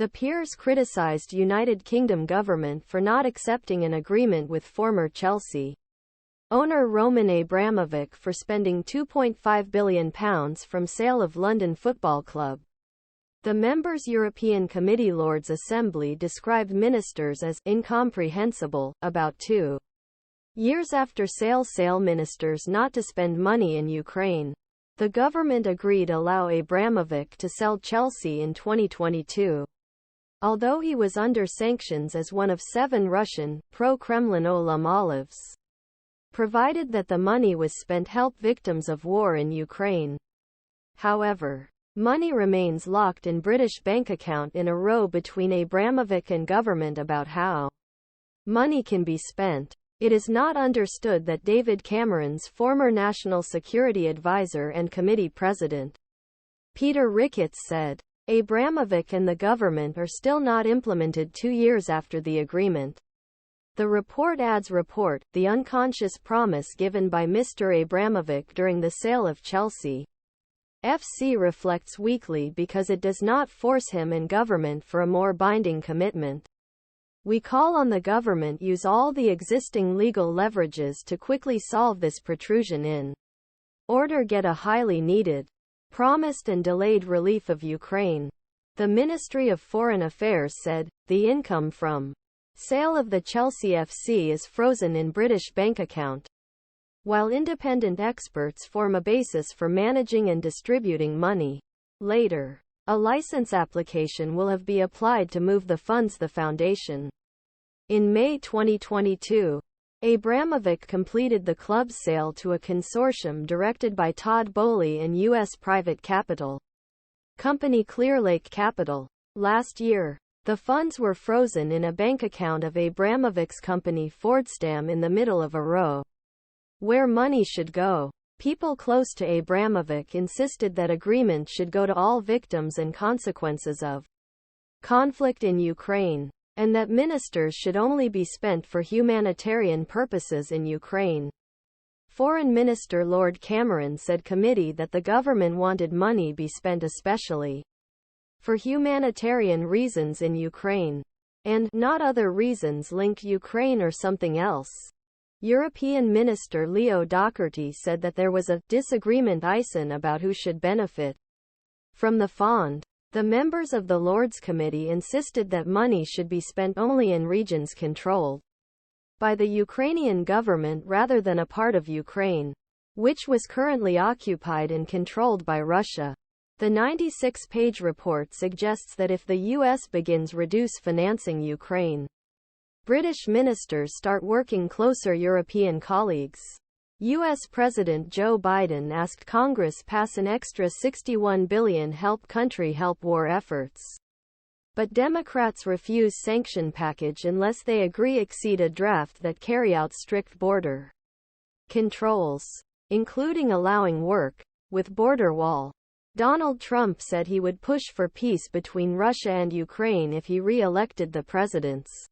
The peers criticized United Kingdom government for not accepting an agreement with former Chelsea owner Roman Abramovich for spending £2.5 billion from sale of London Football Club. The members' European Committee Lords Assembly described ministers as incomprehensible about 2 years after sale ministers not to spend money in Ukraine. The government agreed allow Abramovich to sell Chelsea in 2022. Although he was under sanctions as one of 7 Russian, pro-Kremlin oligarchs, provided that the money was spent help victims of war in Ukraine. However, money remains locked in British bank account in a row between Abramovich and government about how money can be spent. It is not understood that David Cameron's former National Security Advisor and committee president, Peter Ricketts, said, Abramovich and the government are still not implemented 2 years after the agreement. The report adds the unconscious promise given by Mr. Abramovich during the sale of Chelsea FC reflects weakly because it does not force him and government for a more binding commitment. We call on the government use all the existing legal leverages to quickly solve this protrusion in order get a highly needed, promised and delayed relief of Ukraine. The Ministry of Foreign Affairs said, the income from sale of the Chelsea FC is frozen in British bank account, while independent experts form a basis for managing and distributing money. Later, a license application will have been applied to move the funds the foundation. In May 2022, Abramovich completed the club's sale to a consortium directed by Todd Boehly and U.S. private capital company Clearlake Capital. Last year, the funds were frozen in a bank account of Abramovich's company Fordstam in the middle of a row where money should go. People close to Abramovich insisted that agreement should go to all victims and consequences of conflict in Ukraine, and that ministers should only be spent for humanitarian purposes in Ukraine. Foreign Minister Lord Cameron said committee that the government wanted money be spent especially for humanitarian reasons in Ukraine, and not other reasons link Ukraine or something else. European Minister Leo Doherty said that there was a disagreement about who should benefit from the fund. The members of the Lords Committee insisted that money should be spent only in regions controlled by the Ukrainian government rather than a part of Ukraine, which was currently occupied and controlled by Russia. The 96-page report suggests that if the U.S. begins reduce financing Ukraine, British ministers start working closer European colleagues. U.S. President Joe Biden asked Congress pass an extra $61 billion help country help war efforts. But Democrats refuse sanction package unless they agree exceed a draft that carry out strict border controls, including allowing work with border wall. Donald Trump said he would push for peace between Russia and Ukraine if he re-elected the president's